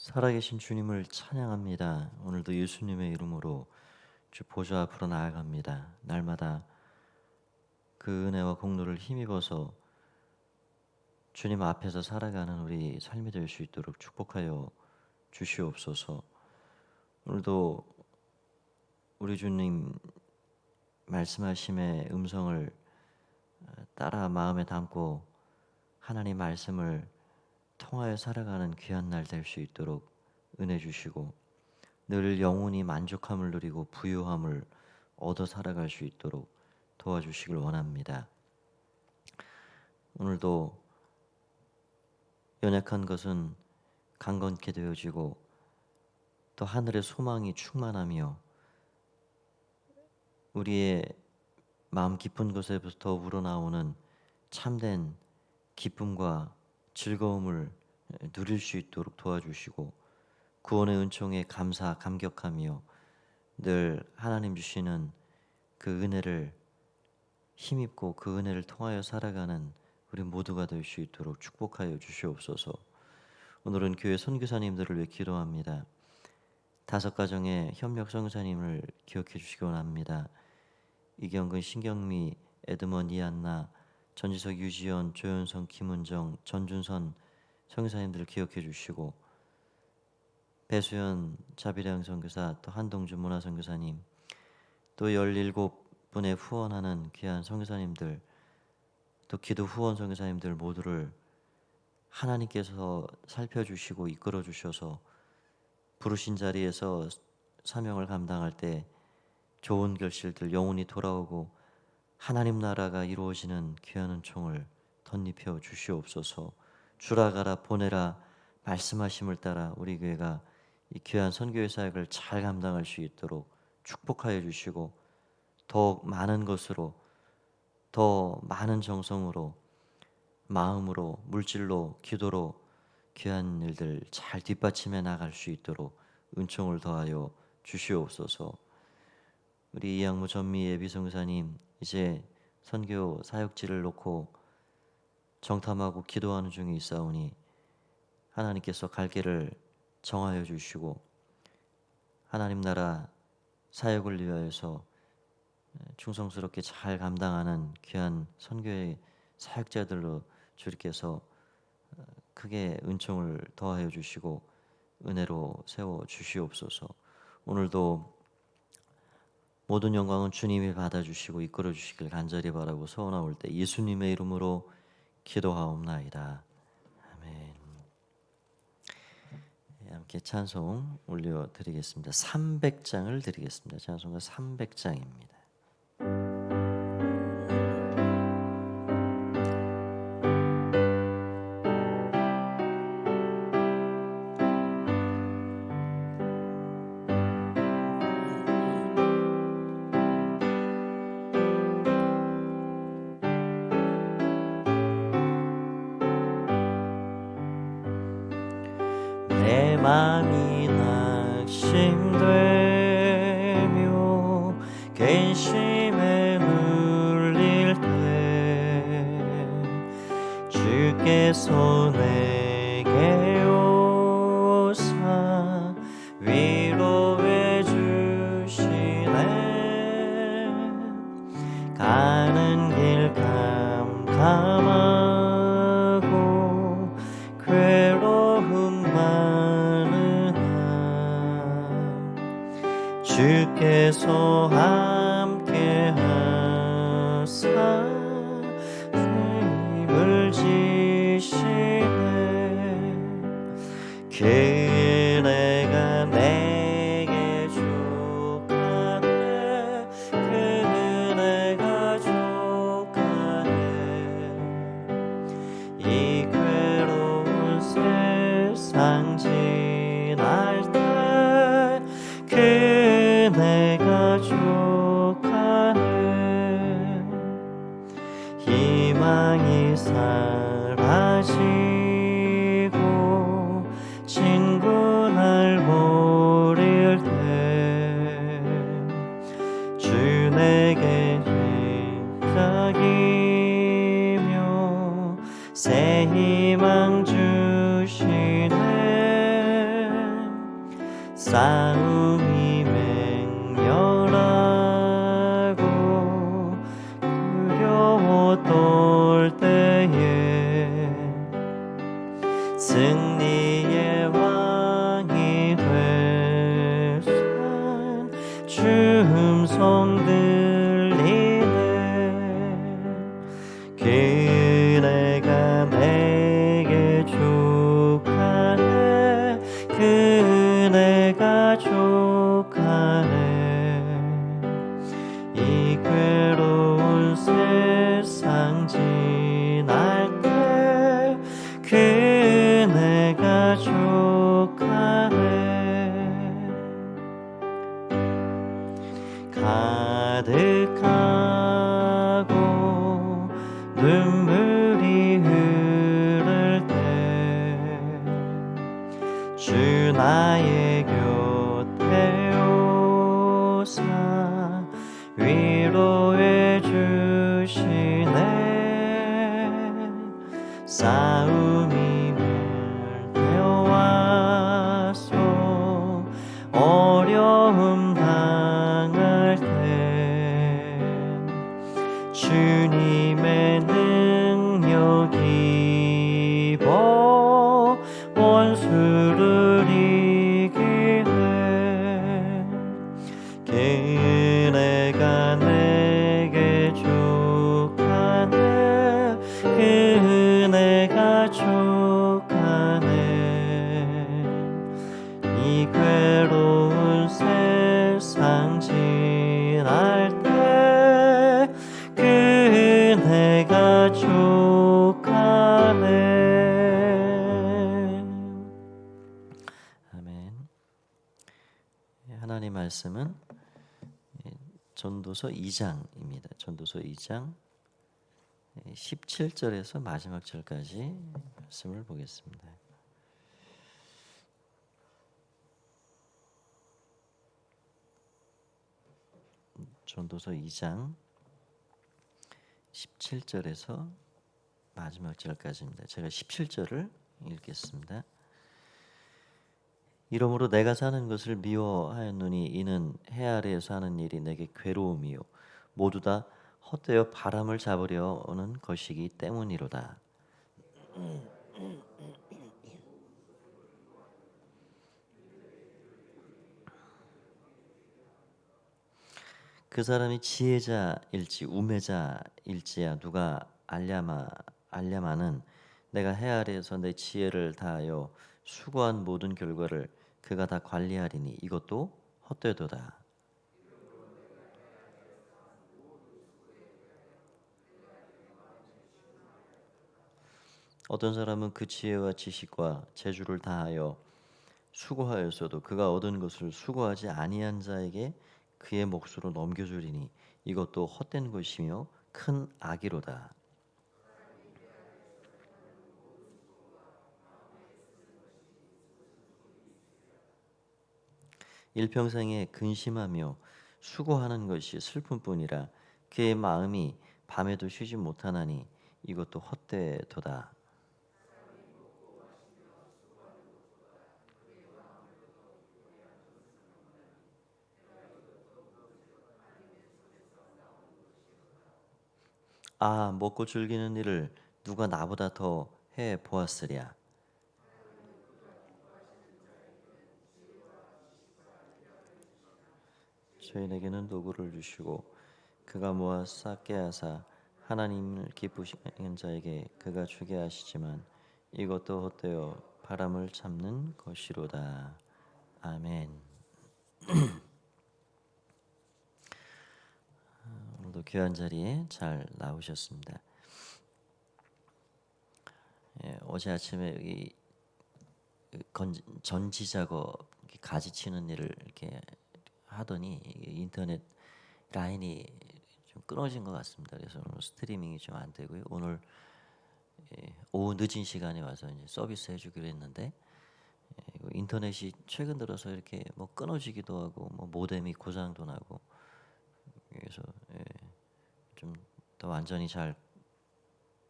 살아계신 주님을 찬양합니다. 오늘도 예수님의 이름으로 주 보좌 앞으로 나아갑니다. 날마다 그 은혜와 공로를 힘입어서 주님 앞에서 살아가는 우리 삶이 될 수 있도록 축복하여 주시옵소서. 오늘도 우리 주님 말씀하심의 음성을 따라 마음에 담고 하나님 말씀을 통하여 살아가는 귀한 날 될 수 있도록 은혜 주시고 늘 영혼이 만족함을 누리고 부유함을 얻어 살아갈 수 있도록 도와주시길 원합니다. 오늘도 연약한 것은 강건케 되어지고 또 하늘의 소망이 충만하며 우리의 마음 깊은 곳에부터 우러나오는 참된 기쁨과 즐거움을 누릴 수 있도록 도와주시고 구원의 은총에 감격하며 늘 하나님 주시는 그 은혜를 힘입고 그 은혜를 통하여 살아가는 우리 모두가 될 수 있도록 축복하여 주시옵소서. 오늘은 교회 선교사님들을 위해 기도합니다. 5가정의 협력 선교사님을 기억해 주시기 원합니다. 이경근, 신경미, 에드먼, 이한나, 전지석, 유지연, 조현성, 김은정, 전준선 선교사님들을 기억해 주시고 배수연 자비령 선교사, 또 한동준 문화선교사님, 또 17분의 후원하는 귀한 선교사님들, 또 기도 후원 선교사님들 모두를 하나님께서 살펴주시고 이끌어 주셔서 부르신 자리에서 사명을 감당할 때 좋은 결실들 영혼이 돌아오고 하나님 나라가 이루어지는 귀한 은총을 덧입혀 주시옵소서. 주라 가라 보내라 말씀하심을 따라 우리 교회가 이 귀한 선교의 사역을 잘 감당할 수 있도록 축복하여 주시고 더욱 많은 것으로 더 많은 정성으로 마음으로 물질로 기도로 귀한 일들 잘 뒷받침해 나갈 수 있도록 은총을 더하여 주시옵소서. 우리 이양무 전미 예비성사님 이제 선교 사역지를 놓고 정탐하고 기도하는 중에 있사오니 하나님께서 갈 길을 정하여 주시고 하나님 나라 사역을 위하여서 충성스럽게 잘 감당하는 귀한 선교의 사역자들로 주님께서 크게 은총을 더하여 주시고 은혜로 세워 주시옵소서. 오늘도 모든 영광은 주님이 받아주시고 이끌어 주시길 간절히 바라고 소원하올 때 예수님의 이름으로 기도하옵나이다. 아멘. 함께 찬송 올려드리겠습니다. 300장을 드리겠습니다. 찬송가 300장입니다. 내 맘이 낙심되며 근심에 눌릴 때 주께서 내게 오사 위로해 주시네. 가는 길 캄캄하고 괴로움 주께서 함께 하사 힘을 지시네. 그 은혜가 내게 족하네. 그 은혜가 족하네. 이 괴로운 세상 지날 때그 은혜가 족하네. 희망이 사라지고 친구 날 버릴 때 주 내게 시작이며 새 희망 주시네. 싸움이 맹렬하고 두려웠던 때에 승리의 왕이 되신 주 음성 들리네. 그네가 내게 족하네. 그네가 족하네. 이 괴로운 세상 지날 때 그네가 족하네. 가득하고 눈물이 흐를 때 주 나의 곁에 오사 위로해 주시네. 싸움이 되어와서 어려움 당할 때 주님의 능력이 입어 원수를 이기네. 그네가 내게 족하네. 그네가 족하네. 이 괴로운 세상 지날 때 그네가 족하네. 아멘. 하나님 말씀은 전도서 2장입니다. 전도서 2장 17절에서 마지막 절까지 말씀을 보겠습니다. 전도서 2장 17절에서 마지막 절까지입니다. 제가 17절을 읽겠습니다. 이러므로 내가 사는 것을 미워하였노니 이는 해 아래에서 하는 일이 내게 괴로움이요 모두 다 헛되어 바람을 잡으려는 것이기 때문이로다. 그 사람이 지혜자일지 우매자일지야 누가 알랴마는 내가 해 아래에서 내 지혜를 다하여 수고한 모든 결과를 그가 다 관리하리니 이것도 헛되도다. 어떤 사람은 그 지혜와 지식과 재주를 다하여 수고하였어도 그가 얻은 것을 수고하지 아니한 자에게 그의 몫으로 넘겨주리니 이것도 헛된 것이며 큰 악이로다. 일평생에 근심하며 수고하는 것이 슬픔뿐이라 그의 마음이 밤에도 쉬지 못하나니 이것도 헛되도다. 아, 먹고 즐기는 일을 누가 나보다 더 해 보았으랴. 저희에게는 도구를 주시고 그가 모아 쌓게 하사 하나님을 기쁘시는 자에게 그가 주게 하시지만 이것도 헛되어 바람을 잡는 것이로다. 아멘. 오늘도 귀한 자리에 잘 나오셨습니다. 어제 아침에 여기 전지 작업 가지 치는 일을 이렇게 하더니 인터넷 라인이 좀 끊어진 것 같습니다. 그래서 오늘 스트리밍이 좀 안 되고요. 오늘 오후 늦은 시간에 와서 이제 서비스 해주기로 했는데 인터넷이 최근 들어서 이렇게 뭐 끊어지기도 하고 뭐 모뎀이 고장도 나고 그래서 좀 더 완전히 잘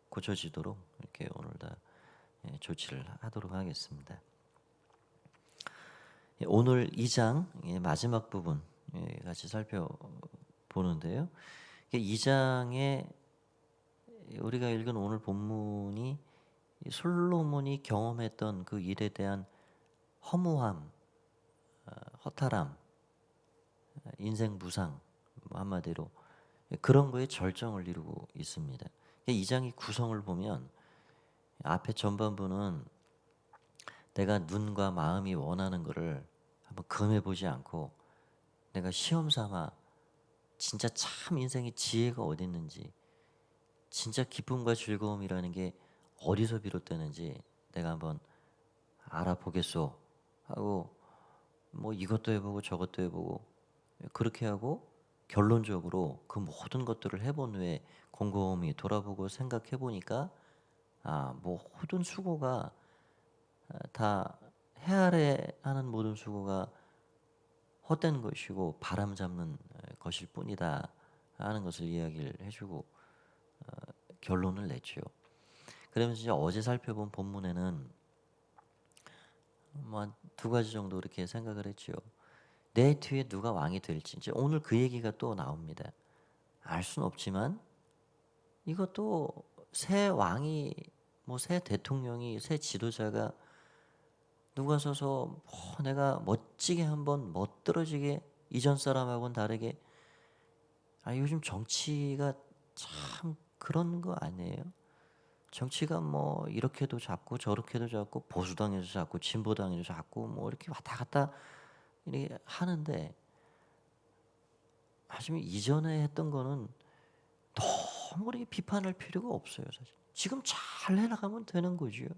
고쳐지도록 이렇게 오늘 다 조치를 하도록 하겠습니다. 오늘 2장 마지막 부분 같이 살펴보는데요. 2장에 우리가 읽은 오늘 본문이 솔로몬이 경험했던 그 일에 대한 허무함, 허탈함, 인생 무상, 한마디로 그런 거에 절정을 이루고 있습니다. 2장의 구성을 보면 앞에 전반부는 내가 눈과 마음이 원하는 것을 한번 금해보지 않고 내가 시험 삼아 진짜 참 인생의 지혜가 어디 있는지, 진짜 기쁨과 즐거움이라는 게 어디서 비롯되는지 내가 한번 알아보겠소 하고 뭐 이것도 해보고 저것도 해보고 그렇게 하고 결론적으로 그 모든 것들을 해본 후에 곰곰이 돌아보고 생각해 보니까 모든 수고가 다 해아래 하는 모든 수고가 헛된 것이고 바람 잡는 것일 뿐이다 하는 것을 이야기를 해주고 결론을 냈죠. 그러면서 이제 어제 살펴본 본문에는 뭐 한 두 가지 정도 이렇게 생각을 했죠. 내 뒤에 누가 왕이 될지 이제 오늘 그 얘기가 또 나옵니다. 알 수는 없지만 이것도 새 왕이 뭐 새 대통령이 새 지도자가 누가 서서 내가 멋지게 한번 멋들어지게 이전 사람하고는 다르게 요즘 정치가 참 그런 거 아니에요? 정치가 뭐 이렇게도 잡고 저렇게도 잡고 보수당에서 잡고 진보당에서 잡고 뭐 이렇게 왔다 갔다 이렇게 하는데 하지만 이전에 했던 거는 너무 그렇게 비판할 필요가 없어요, 사실. 지금 잘 해나가면 되는 거지요.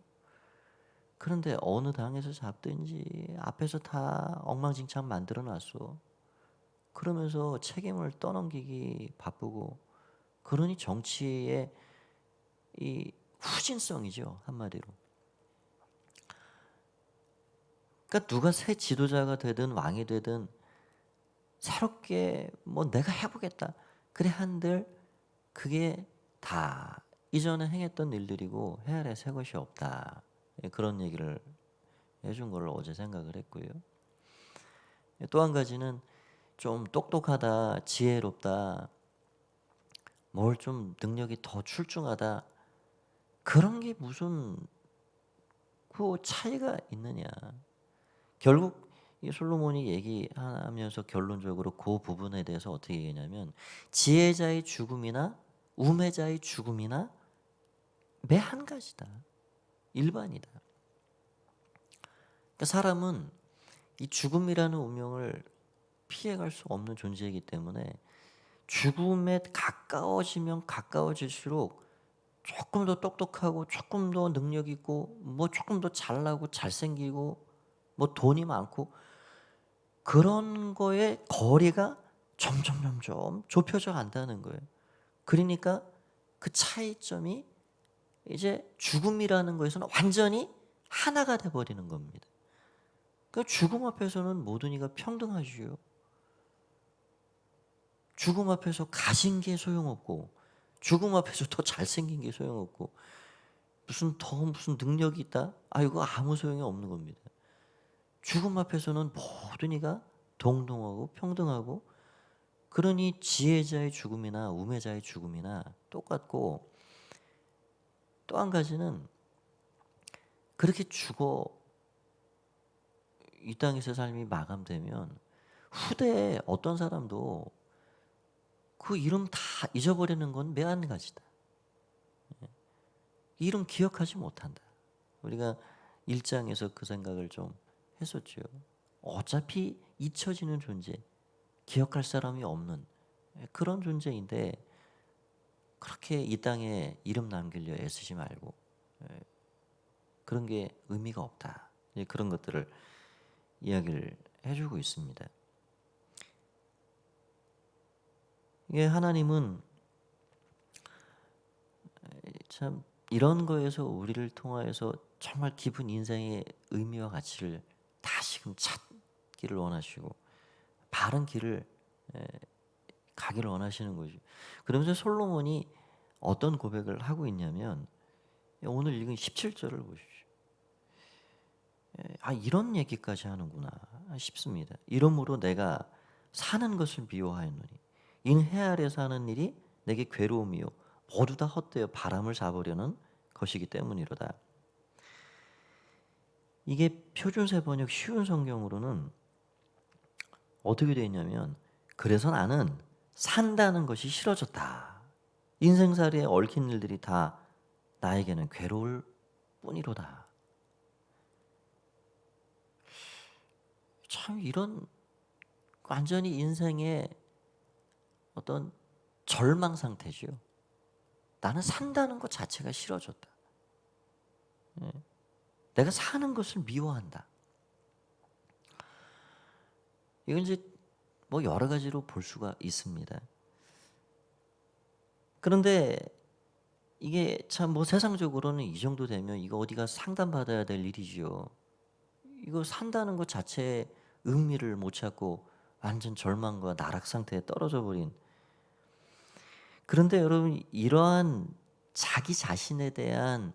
그런데 어느 당에서 잡든지 앞에서 다 엉망진창 만들어 놨어. 그러면서 책임을 떠넘기기 바쁘고 그러니 정치의 이 후진성이죠, 한마디로. 그러니까 누가 새 지도자가 되든 왕이 되든 새롭게 뭐 내가 해보겠다 그래 한들 그게 다 이전에 행했던 일들이고 헤아려 새 것이 없다. 그런 얘기를 해준 걸 어제 생각을 했고요. 또 한 가지는 좀 똑똑하다, 지혜롭다, 뭘 좀 능력이 더 출중하다 그런 게 무슨 그 차이가 있느냐. 결국 이 솔로몬이 얘기하면서 결론적으로 그 부분에 대해서 어떻게 얘기하냐면 지혜자의 죽음이나 우매자의 죽음이나 매 한 가지다. 일반이다. 그러니까 사람은 이 죽음이라는 운명을 피해갈 수 없는 존재이기 때문에 죽음에 가까워지면 가까워질수록 조금 더 똑똑하고 조금 더 능력 있고 뭐 조금 더 잘나고 잘생기고 뭐 돈이 많고 그런 거에 거리가 점점 좁혀져 간다는 거예요. 그러니까 그 차이점이 이제 죽음이라는 거에서는 완전히 하나가 돼 버리는 겁니다. 그러니까 죽음 앞에서는 모든 이가 평등하지요. 죽음 앞에서 가진 게 소용없고 죽음 앞에서 더 잘생긴 게 소용없고 무슨 능력이 있다? 이거 아무 소용이 없는 겁니다. 죽음 앞에서는 모든 이가 동등하고 평등하고 그러니 지혜자의 죽음이나 우매자의 죽음이나 똑같고 또 한 가지는 그렇게 죽어 이 땅에서 삶이 마감되면 후대에 어떤 사람도 그 이름 다 잊어버리는 건 매한가지다. 이름 기억하지 못한다. 우리가 1장에서 그 생각을 좀 했었죠. 어차피 잊혀지는 존재, 기억할 사람이 없는 그런 존재인데 그렇게 이 땅에 이름 남기려 애쓰지 말고 그런 게 의미가 없다. 그런 것들을 이야기를 해주고 있습니다. 이게 하나님은 참 이런 거에서 우리를 통하여서 정말 깊은 인생의 의미와 가치를 다시금 찾기를 원하시고 바른 길을 가기를 원하시는 거죠. 그러면서 솔로몬이 어떤 고백을 하고 있냐면 오늘 읽은 17절을 보십시오. 이런 얘기까지 하는구나 싶습니다. 이러므로 내가 사는 것을 미워하였노니 이는 해 아래 사는 일이 내게 괴로움이요 모두 다 헛되어 바람을 잡으려는 것이기 때문이로다. 이게 표준세 번역 쉬운 성경으로는 어떻게 되어 있냐면 그래서 나는 산다는 것이 싫어졌다. 인생살이에 얽힌 일들이 다 나에게는 괴로울 뿐이로다. 참 이런 완전히 인생의 어떤 절망 상태죠. 나는 산다는 것 자체가 싫어졌다. 내가 사는 것을 미워한다. 이건 이제 뭐 여러 가지로 볼 수가 있습니다. 그런데 이게 참 뭐 세상적으로는 이 정도 되면 이거 어디가 상담받아야 될 일이지요. 이거 산다는 것 자체에 의미를 못 찾고 완전 절망과 나락 상태에 떨어져 버린. 그런데 여러분 이러한 자기 자신에 대한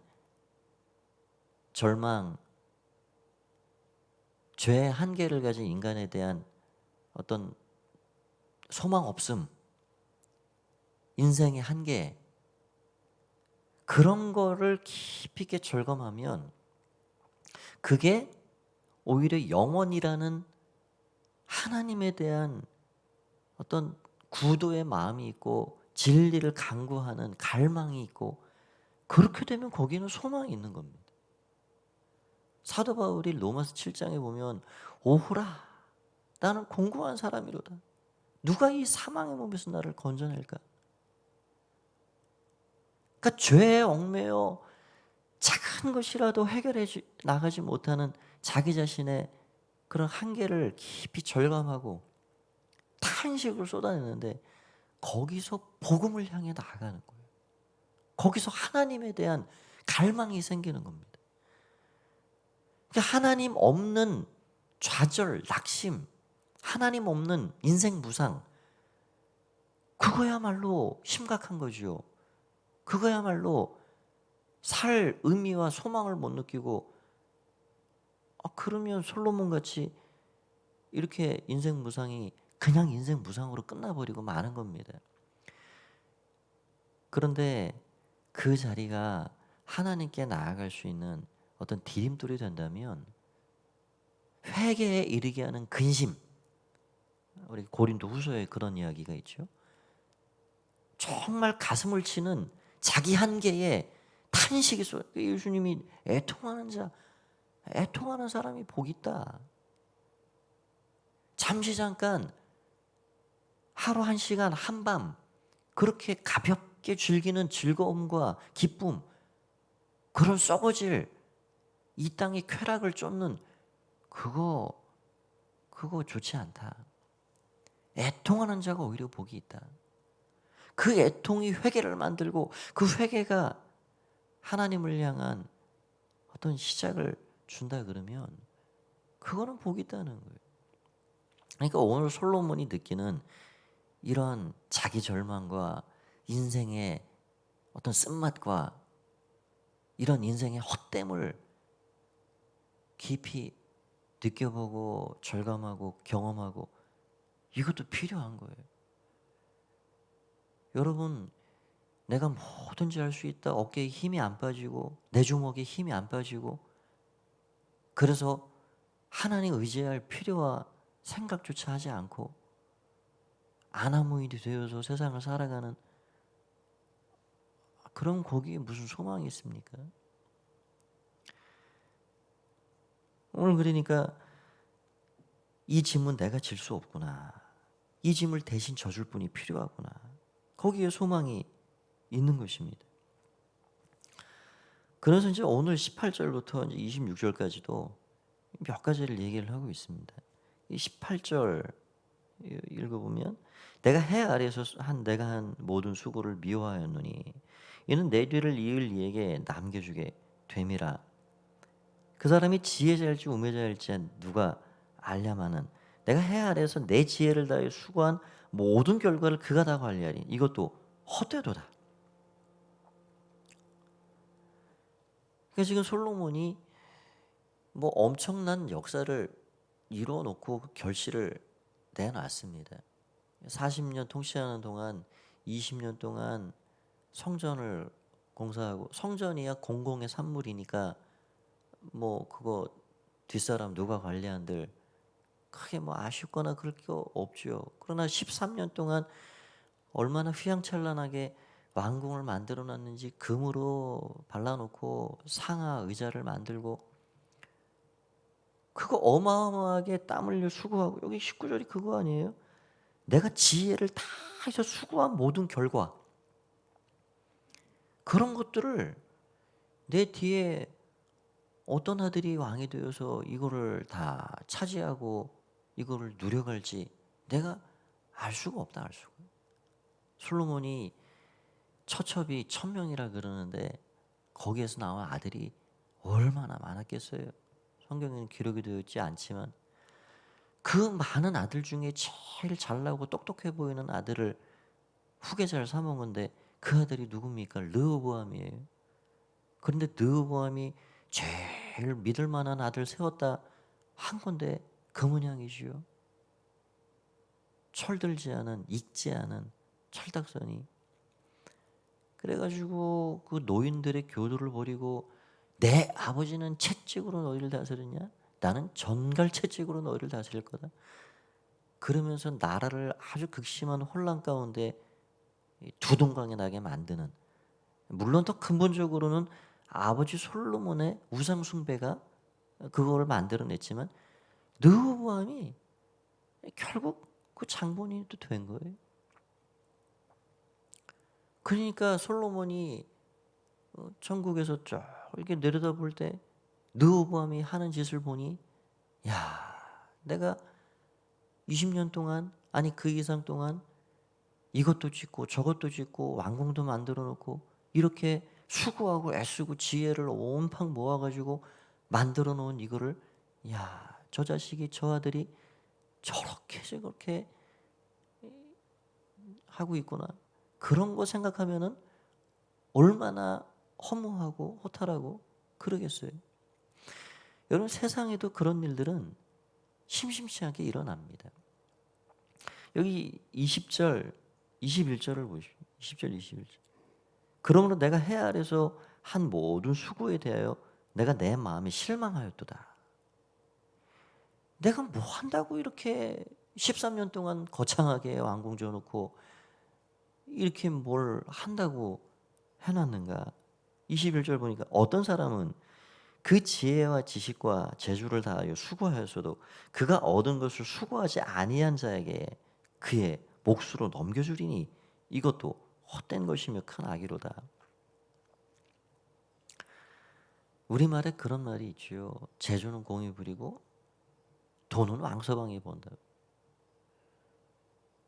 절망, 죄의 한계를 가진 인간에 대한 어떤 소망 없음, 인생의 한계, 그런 거를 깊이 있게 절감하면 그게 오히려 영원이라는 하나님에 대한 어떤 구도의 마음이 있고 진리를 간구하는 갈망이 있고 그렇게 되면 거기는 소망이 있는 겁니다. 사도 바울이 로마서 7장에 보면 오호라 나는 공고한 사람이로다. 누가 이 사망의 몸에서 나를 건져낼까? 그러니까 죄에 얽매여 작은 것이라도 해결해 나가지 못하는 자기 자신의 그런 한계를 깊이 절감하고 탄식을 쏟아내는데 거기서 복음을 향해 나아가는 거예요. 거기서 하나님에 대한 갈망이 생기는 겁니다. 그러니까 하나님 없는 좌절, 낙심, 하나님 없는 인생 무상, 그거야말로 심각한 거지요. 그거야말로 살 의미와 소망을 못 느끼고 그러면 솔로몬 같이 이렇게 인생 무상이 그냥 인생 무상으로 끝나버리고 마는 겁니다. 그런데 그 자리가 하나님께 나아갈 수 있는 어떤 디딤돌이 된다면 회개에 이르게 하는 근심, 우리 고린도 후서에 그런 이야기가 있죠. 정말 가슴을 치는 자기 한계에 탄식이 예수님이 애통하는 사람이 복 있다. 잠시 잠깐 하루 한 시간 한밤 그렇게 가볍게 즐기는 즐거움과 기쁨, 그런 썩어질 이 땅의 쾌락을 쫓는 그거 좋지 않다. 애통하는 자가 오히려 복이 있다. 그 애통이 회개를 만들고 그 회개가 하나님을 향한 어떤 시작을 준다 그러면 그거는 복이 있다는 거예요. 그러니까 오늘 솔로몬이 느끼는 이런 자기 절망과 인생의 어떤 쓴맛과 이런 인생의 헛됨을 깊이 느껴보고 절감하고 경험하고 이것도 필요한 거예요. 여러분, 내가 뭐든지 할 수 있다. 어깨에 힘이 안 빠지고 내 주먹에 힘이 안 빠지고 그래서 하나님 의지할 필요와 생각조차 하지 않고 아나무인이 되어서 세상을 살아가는 그럼 거기에 무슨 소망이 있습니까? 오늘 그러니까 이 짐은 내가 질 수 없구나. 이 짐을 대신 져줄 분이 필요하구나. 거기에 소망이 있는 것입니다. 그래서 이제 오늘 18절부터 이제 26절까지도 몇 가지를 얘기를 하고 있습니다. 이 18절 읽어보면 내가 해 아래에서 내가 한 모든 수고를 미워하였노니 이는 내 뒤를 이을 이에게 남겨주게 됨이라. 그 사람이 지혜자일지 우매자일지 누가 알냐마는 내가 해 아래에서 내 지혜를 다해 수고한 모든 결과를 그가 다 관리하리. 이것도 헛되도다. 그러니까 지금 솔로몬이 뭐 엄청난 역사를 이루어 놓고 그 결실을 내놨습니다. 40년 통치하는 동안 20년 동안 성전을 공사하고, 성전이야 공공의 산물이니까 뭐 그거 뒷사람 누가 관리한들 크게 뭐 아쉽거나 그럴 게 없죠. 그러나 13년 동안 얼마나 휘황찬란하게 왕궁을 만들어 놨는지, 금으로 발라놓고 상하 의자를 만들고, 그거 어마어마하게 땀 흘려 수고하고, 여기 19절이 그거 아니에요? 내가 지혜를 다 해서 수고한 모든 결과, 그런 것들을 내 뒤에 어떤 아들이 왕이 되어서 이거를 다 차지하고 이거를 누려갈지 내가 알 수가 없다, 알 수가. 솔로몬이 처첩이 1000명이라 그러는데 거기에서 나온 아들이 얼마나 많았겠어요. 성경에는 기록이 되어 있지 않지만 그 많은 아들 중에 제일 잘나고 똑똑해 보이는 아들을 후계자를 삼은 그 아들이 누굽니까? 르호보암이에요. 그런데 르호보암이 제일 믿을 만한 아들 세웠다 한 건데 그 모양이지요. 철들지 않은, 익지 않은 철딱선이. 그래가지고 그 노인들의 교도를 벌이고, 내 아버지는 채찍으로 너희를 다스렸냐? 나는 전갈 채찍으로 너희를 다스릴 거다. 그러면서 나라를 아주 극심한 혼란 가운데 두동강에 나게 만드는, 물론 더 근본적으로는 아버지 솔로몬의 우상 숭배가 그거를 만들어냈지만 르호보암이 결국 그 장본인이 또 된 거예요. 그러니까 솔로몬이 천국에서 쭉 이렇게 내려다볼 때 르호보암이 하는 짓을 보니, 야, 내가 20년 동안, 아니 그 이상 동안 이것도 짓고 저것도 짓고 왕궁도 만들어 놓고 이렇게 수고하고 애쓰고 지혜를 온팡 모아가지고 만들어 놓은 이거를, 야, 저 자식이, 저 아들이 저렇게 저렇게 하고 있구나. 그런 거 생각하면은 얼마나 허무하고 허탈하고 그러겠어요. 여러분, 세상에도 그런 일들은 심심치 않게 일어납니다. 여기 20절, 21절을 보시오. 20절, 21절. 그러므로 내가 해 아래서 한 모든 수고에 대하여 내가 내 마음에 실망하였도다. 내가 뭐 한다고 이렇게 13년 동안 거창하게 왕궁 지어놓고 이렇게 뭘 한다고 해놨는가. 21절 보니까 어떤 사람은 그 지혜와 지식과 재주를 다하여 수고하였어도 그가 얻은 것을 수고하지 아니한 자에게 그의 몫으로 넘겨주리니 이것도 헛된 것이며 큰 악이로다. 우리말에 그런 말이 있지요. 재주는 공이 부리고 돈은 왕서방이 번다.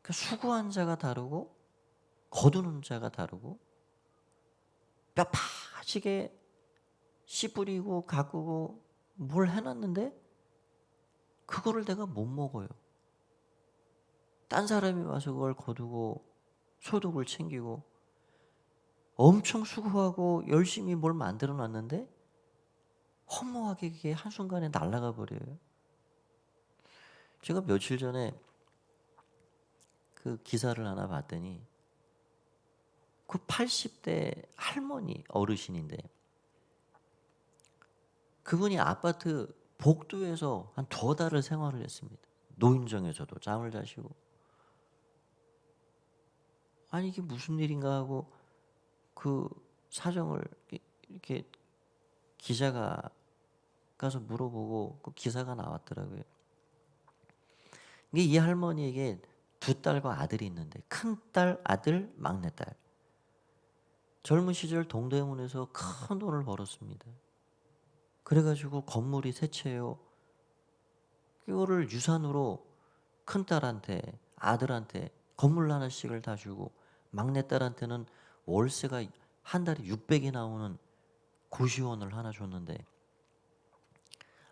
그러니까 수고한 자가 다르고 거두는 자가 다르고, 뼈 파지게 씨 뿌리고 가꾸고 뭘 해놨는데 그거를 내가 못 먹어요. 딴 사람이 와서 그걸 거두고 소득을 챙기고 엄청 수고하고 열심히 뭘 만들어 놨는데 허무하게 그게 한순간에 날아가 버려요. 제가 며칠 전에 그 기사를 하나 봤더니 그 80대 할머니 어르신인데 그분이 아파트 복도에서 한 2달을 생활을 했습니다. 노인정에서도 잠을 자시고. 아니 이게 무슨 일인가 하고 그 사정을 이렇게 기자가 가서 물어보고 그 기사가 나왔더라고요. 이게 이 할머니에게 2딸과 아들이 있는데 큰딸, 아들, 막내딸. 젊은 시절 동대문에서 큰 돈을 벌었습니다. 그래가지고 건물이 세 채요. 그거를 유산으로 큰딸한테, 아들한테 건물 하나씩을 다 주고, 막내딸한테는 월세가 한 달에 600이 나오는 고시원을 하나 줬는데,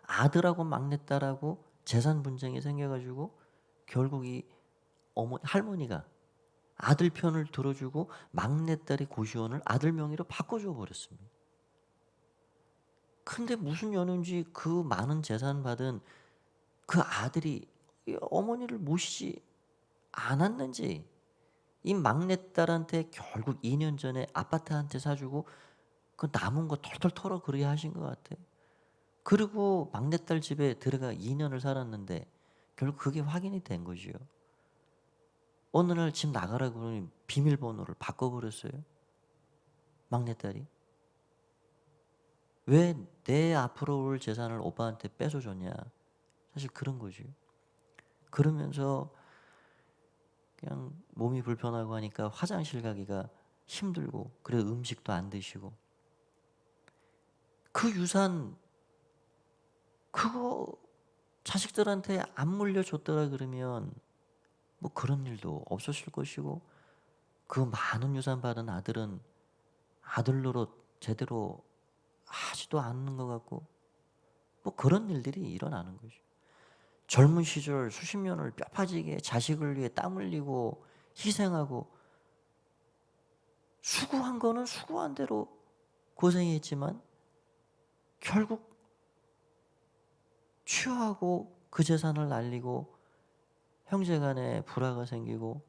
아들하고 막내딸하고 재산 분쟁이 생겨가지고 결국 이 할머니가 아들 편을 들어주고 막내딸의 고시원을 아들 명의로 바꿔줘 버렸습니다. 근데 무슨 연유인지 그 많은 재산 받은 그 아들이 이 어머니를 모시지 않았는지, 이 막내딸한테 결국 2년 전에 아파트 한 채 사주고 그 남은 거 털털 털어 그러게 하신 것 같아. 그리고 막내딸 집에 들어가 2년을 살았는데 결국 그게 확인이 된 거지요. 어느 날 집 나가라고 그러니 비밀번호를 바꿔버렸어요, 막내딸이. 왜 내 앞으로 올 재산을 오빠한테 뺏어줬냐. 사실 그런 거지. 그러면서 그냥 몸이 불편하고 하니까 화장실 가기가 힘들고, 그래 음식도 안 드시고. 그 유산 그거 자식들한테 안 물려줬더라 그러면 뭐 그런 일도 없었을 것이고, 그 많은 유산 받은 아들은 아들 노릇 제대로 하지도 않는 것 같고, 뭐 그런 일들이 일어나는 거죠. 젊은 시절 수십 년을 뼈 빠지게 자식을 위해 땀 흘리고 희생하고 수고한 거는 수고한 대로 고생했지만 결국 취하고 그 재산을 날리고 형제간에 불화가 생기고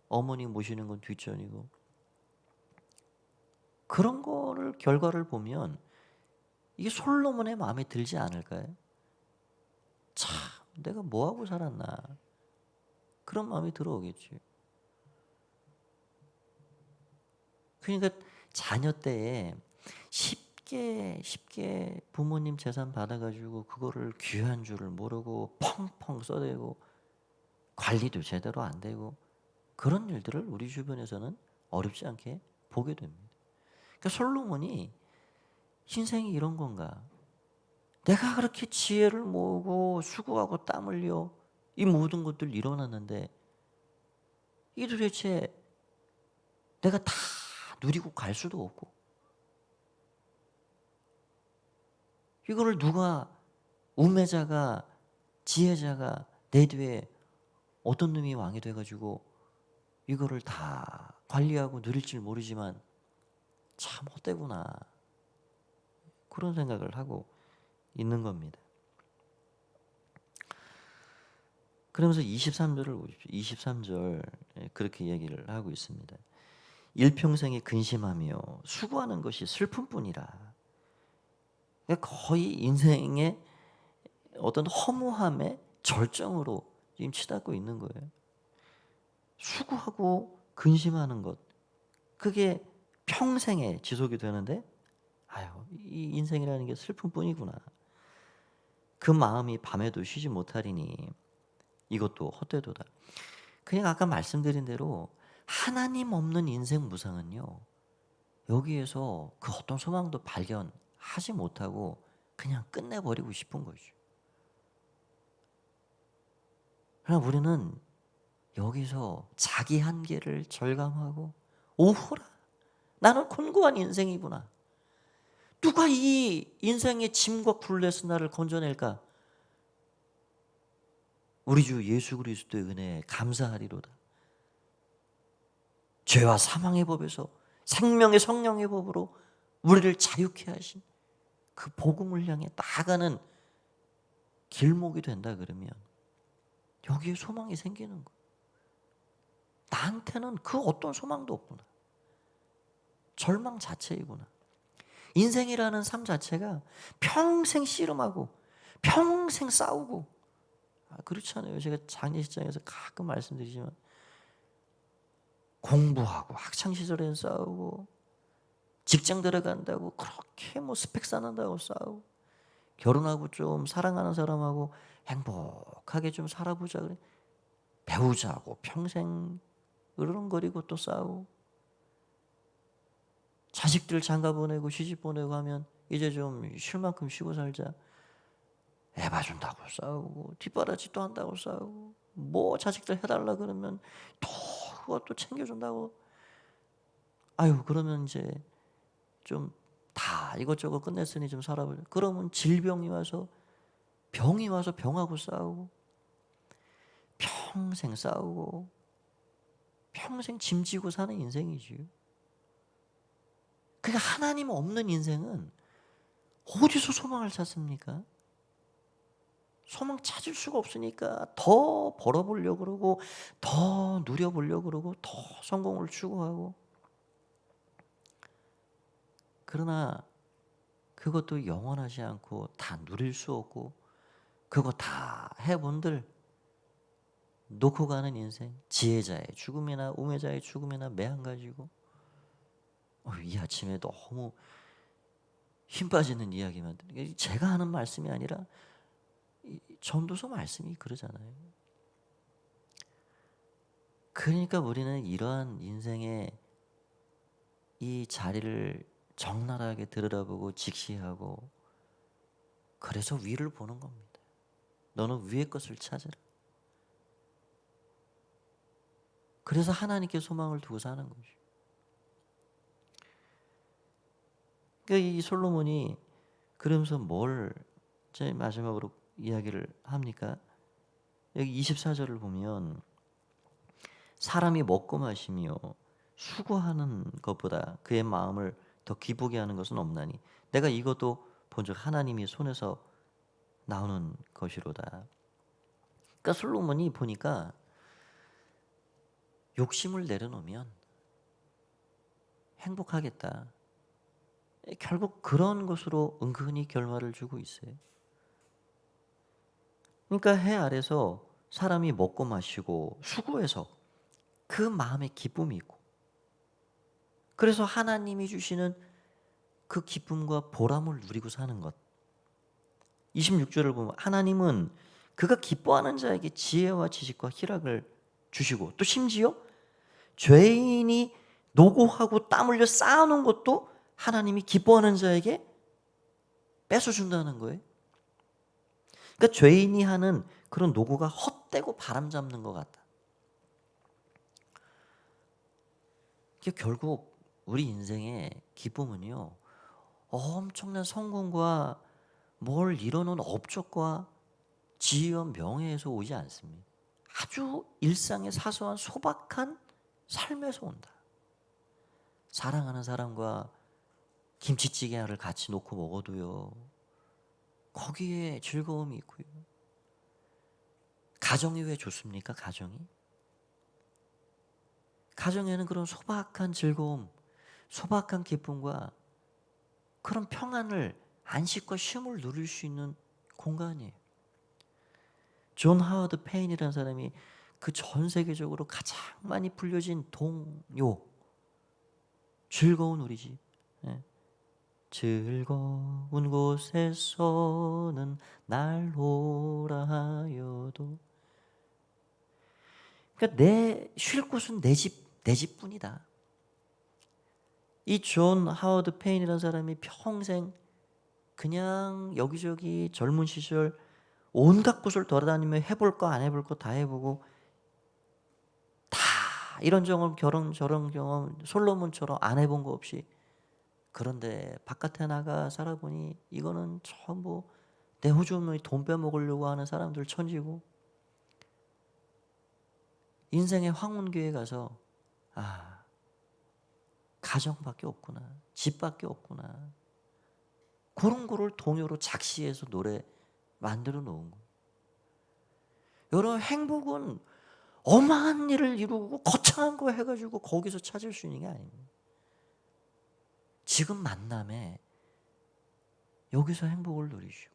어머니 모시는 건 뒷전이고, 그런 거를 결과를 보면 이게 솔로몬의 마음에 들지 않을까요? 참 내가 뭐하고 살았나, 그런 마음이 들어오겠지. 그러니까 자녀 때에 쉽게 부모님 재산 받아가지고 그거를 귀한 줄을 모르고 펑펑 써대고 관리도 제대로 안 되고, 그런 일들을 우리 주변에서는 어렵지 않게 보게 됩니다. 그러니까 솔로몬이 인생이 이런 건가? 내가 그렇게 지혜를 모으고 수고하고 땀 흘려 이 모든 것들 일어났는데 이게 도대체 내가 다 누리고 갈 수도 없고, 이거를 누가, 우매자가, 지혜자가 내 뒤에 어떤 놈이 왕이 돼가지고 이거를 다 관리하고 누릴 줄 모르지만 참 헛되구나, 그런 생각을 하고 있는 겁니다. 그러면서 23절을 보십시오. 23절 그렇게 얘기를 하고 있습니다. 일평생에 근심하며 수고하는 것이 슬픔뿐이라. 그러니까 거의 인생의 어떤 허무함의 절정으로 지금 치닫고 있는 거예요. 수고하고 근심하는 것, 그게 평생에 지속이 되는데, 아유, 이 인생이라는 게 슬픔뿐이구나. 그 마음이 밤에도 쉬지 못하리니 이것도 헛되도다. 그냥 아까 말씀드린 대로 하나님 없는 인생 무상은요, 여기에서 그 어떤 소망도 발견하지 못하고 그냥 끝내버리고 싶은 거죠. 그러나 우리는 여기서 자기 한계를 절감하고, 오호라, 나는 곤고한 인생이구나. 누가 이 인생의 짐과 굴레에서 나를 건져낼까? 우리 주 예수 그리스도의 은혜에 감사하리로다. 죄와 사망의 법에서 생명의 성령의 법으로 우리를 자유케 하신 그 복음을 향해 나아가는 길목이 된다 그러면 여기에 소망이 생기는 거예요. 나한테는 그 어떤 소망도 없구나. 절망 자체이구나. 인생이라는 삶 자체가 평생 씨름하고 평생 싸우고, 그렇잖아요. 제가 장례식장에서 가끔 말씀드리지만 공부하고 학창시절엔 싸우고 직장 들어간다고 그렇게 뭐 스펙 쌓는다고 싸우고 결혼하고 좀 사랑하는 사람하고 행복하게 좀 살아보자 그래 배우자고 평생 으르렁거리고 또 싸우고, 자식들 장가 보내고 시집 보내고 하면 이제 좀 쉴 만큼 쉬고 살자, 애 봐준다고 싸우고 뒷바라지도 한다고 싸우고, 뭐 자식들 해달라 그러면 또 그것도 챙겨준다고, 아유 그러면 이제 좀 다 이것저것 끝냈으니 좀 살아보자. 그러면 질병이 와서 병이 와서 병하고 싸우고 평생 싸우고 평생 짐지고 사는 인생이지. 그러니까 하나님 없는 인생은 어디서 소망을 찾습니까? 소망 찾을 수가 없으니까 더 벌어보려고 그러고, 더 누려보려고 그러고, 더 성공을 추구하고. 그러나 그것도 영원하지 않고 다 누릴 수 없고, 그거 다 해본들 놓고 가는 인생, 지혜자의 죽음이나 우매자의 죽음이나 매한 가지고. 이 아침에 너무 힘 빠지는 이야기만 제가 하는 말씀이 아니라 전도서 말씀이 그러잖아요. 그러니까 우리는 이러한 인생의 이 자리를 적나라하게 들여다보고 직시하고, 그래서 위를 보는 겁니다. 너는 위의 것을 찾으라. 그래서 하나님께 소망을 두고 사는 거죠. 그러니까 이 솔로몬이 그러면서 뭘 제일 마지막으로 이야기를 합니까? 여기 24절을 보면 사람이 먹고 마시며 수고하는 것보다 그의 마음을 더 기쁘게 하는 것은 없나니 내가 이것도 본즉 하나님이 손에서 나오는 것이로다. 그러니까 솔로몬이 보니까 욕심을 내려놓으면 행복하겠다. 결국 그런 것으로 은근히 결말을 주고 있어요. 그러니까 해 아래서 사람이 먹고 마시고 수고해서 그 마음에 기쁨이 있고, 그래서 하나님이 주시는 그 기쁨과 보람을 누리고 사는 것. 26절을 보면 하나님은 그가 기뻐하는 자에게 지혜와 지식과 희락을 주시고, 또 심지어 죄인이 노고하고 땀 흘려 쌓아놓은 것도 하나님이 기뻐하는 자에게 뺏어준다는 거예요. 그러니까 죄인이 하는 그런 노고가 헛되고 바람 잡는 것 같다. 결국 우리 인생의 기쁨은요, 엄청난 성공과 뭘 이뤄놓은 업적과 지위와 명예에서 오지 않습니다. 아주 일상의 사소한 소박한 삶에서 온다. 사랑하는 사람과 김치찌개를 같이 놓고 먹어도요, 거기에 즐거움이 있고요. 가정이 왜 좋습니까? 가정에는 그런 소박한 즐거움, 소박한 기쁨과 그런 평안을, 안식과 쉼을 누릴 수 있는 공간이에요. 존 하워드 페인이라는 사람이 그 전 세계적으로 가장 많이 불려진 동요, 즐거운 우리 집, 즐거운 곳에서는 날 오라 하여도, 그러니까 내 쉴 곳은 내 집뿐이다. 이 존 하워드 페인이라는 사람이 평생 그냥 여기저기 젊은 시절 온갖 곳을 돌아다니며 해볼 거 안 해볼 거 다 해보고, 다 이런 경험 저런 경험 솔로몬처럼 안 해본 거 없이, 그런데 바깥에 나가 살아보니 이거는 전부 내 호주머니 돈 빼먹으려고 하는 사람들 천지고, 인생의 황혼기에 가서 가정밖에 없구나, 집밖에 없구나, 그런 거를 동요로 작시해서 노래 만들어 놓은 거예요. 여러분, 행복은 어마한 일을 이루고 거창한 거 해가지고 거기서 찾을 수 있는 게 아닙니다. 지금 만남에 여기서 행복을 누리시고,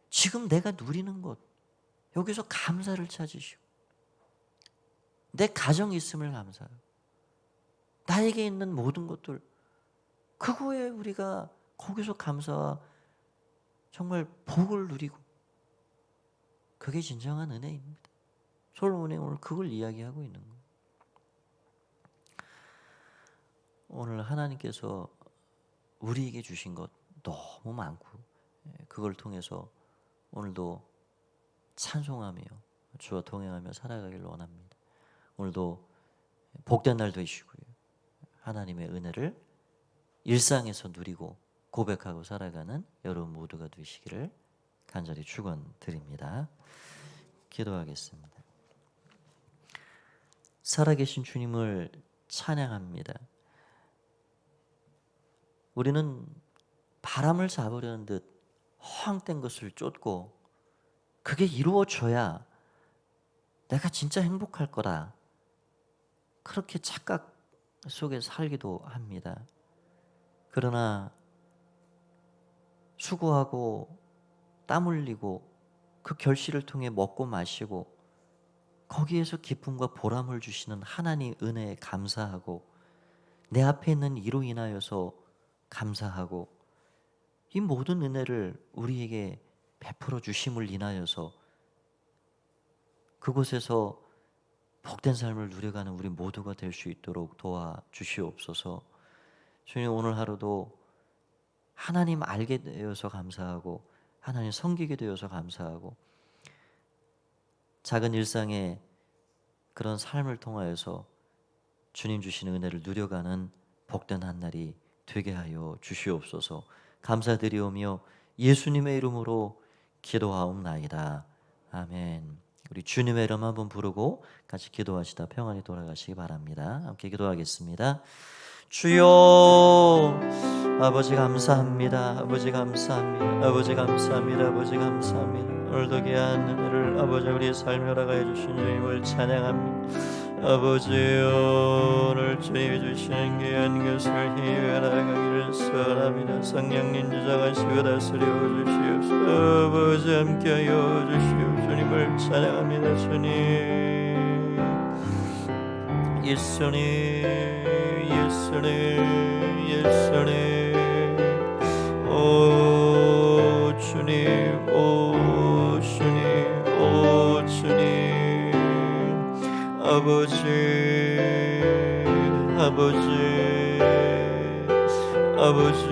지금 내가 누리는 것 여기서 감사를 찾으시고, 내 가정이 있음을 감사하고, 나에게 있는 모든 것들 그거에 우리가 거기서 감사와 정말 복을 누리고, 그게 진정한 은혜입니다. 솔로몬이 오늘 그걸 이야기하고 있는 거예요. 오늘 하나님께서 우리에게 주신 것 너무 많고, 그걸 통해서 오늘도 찬송하며 주와 동행하며 살아가길 원합니다. 오늘도 복된 날 되시고요, 하나님의 은혜를 일상에서 누리고 고백하고 살아가는 여러분 모두가 되시기를 간절히 축원드립니다. 기도하겠습니다. 살아계신 주님을 찬양합니다. 우리는 바람을 잡으려는 듯 허황된 것을 쫓고 그게 이루어져야 내가 진짜 행복할 거다, 그렇게 착각 속에 살기도 합니다. 그러나 수고하고 땀 흘리고 그 결실을 통해 먹고 마시고 거기에서 기쁨과 보람을 주시는 하나님 은혜에 감사하고 내 앞에 있는 이로 인하여서 감사하고 이 모든 은혜를 우리에게 베풀어 주심을 인하여서 그곳에서 복된 삶을 누려가는 우리 모두가 될 수 있도록 도와주시옵소서. 주님, 오늘 하루도 하나님 알게 되어서 감사하고 하나님 섬기게 되어서 감사하고 작은 일상의 그런 삶을 통하여서 주님 주시는 은혜를 누려가는 복된 한 날이 되게 하여 주시옵소서. 감사드리오며 예수님의 이름으로 기도하옵나이다. 아멘. 우리 주님의 이름 한번 부르고 같이 기도하시다 평안히 돌아가시기 바랍니다. 함께 기도하겠습니다. 주여, 아버지 감사합니다. 아버지 감사합니다. 아버지 감사합니다. 아버지 감사합니다. 오늘도 귀한 은혜를 아버지 우리의 삶에 허락하여 주신 주님을 찬양합니다. 아버지여, 오늘 주님이 주시는 귀한 것을 힘입어 나아가기를 소원합니다. 성령님 주장하시고 다스려 주시옵소서. 아버지 함께하여 주시옵소서. 주님을 찬양합니다. 주님, 예수님, 예수님, 예수님, 오 주님, 오 주님, 오 주님, 아버지, 아버지, 아버지,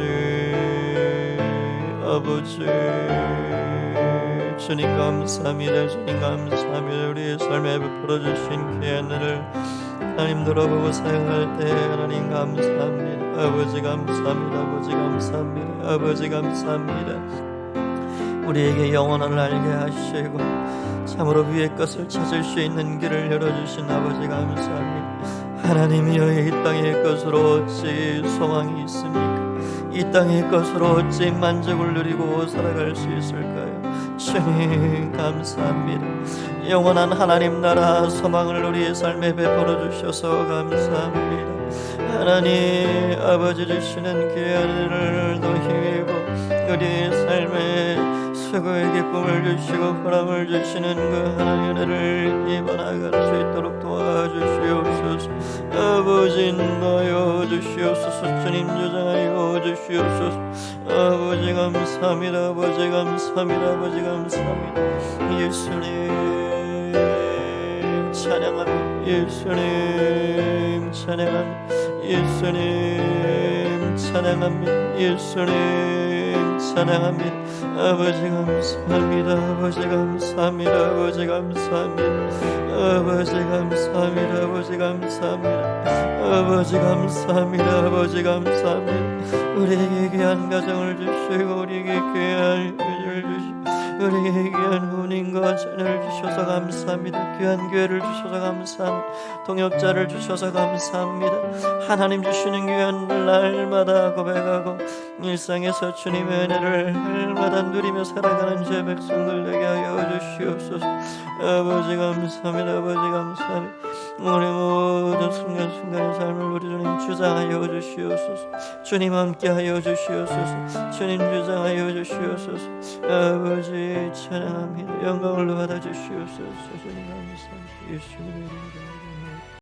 아버지, 주님 감사합니다. 주님 감사합니다. 우리의 삶에 베풀어 주신 귀한 은혜를 하나님 돌아보고 사용할 때 하나님 감사합니다. 아버지 감사합니다. 아버지 감사합니다. 아버지 감사합니다. 우리에게 영원을 알게 하시고 참으로 위의 것을 찾을 수 있는 길을 열어주신 아버지 감사합니다. 하나님이여, 이 땅의 것으로 어찌 소망이 있습니까? 이 땅의 것으로 어찌 만족을 누리고 살아갈 수 있을까요? 주님 감사합니다. 영원한 하나님 나라 소망을 우리의 삶에 베풀어 주셔서 감사합니다. 하나님 아버지 주시는 귀한 은혜를 더 힘입어 우리의 삶에 수고의 기쁨을 주시고 보람을 주시는 그 하나님의 은혜를 입어나갈 수 있도록 도와주시옵소서. 아버지 인도하여 주시옵소서. 주님 주장하여 주시옵소서. 아버지 감사합니다. 아버지 감사합니다. 아버지 감사합니다. 예수님 찬양합니다. 예수님 찬양합니다. 예수님 찬양합니다. 예수님 찬양합니다. 아버지 감사합니다. 아버지 감사합니다. 아버지 감사합니다. 아버지 감사합니다. 아버지 감사합니다. 아버지 감사합니다. 아버지 감사합니다. 우리에게 귀한 가정을 주시고 우리에게 귀한 유를 주시고 우리에게 귀한 혼인과 자녀를 주셔서 감사합니다. 귀한 교회를 주셔서 감사합니다. 동역자를 주셔서 감사합니다. 하나님 주시는 귀한 날마다 고백하고 일상에서 주님의 은혜를 날마다 누리며 살아가는 제 백성들 되게 하여 주시옵소서. 아버지 감사합니다. 아버지 감사합니다. 우리 모든 순간순간의 삶을 우리 주님 주장하여 주시옵소서. 주님 함께하여 주시옵소서. 주님 주장하여 주시옵소서. 아버지 찬양합니다. 영광을 받아 주시옵소서. 주님 감사합니다. 예수님의 이름으로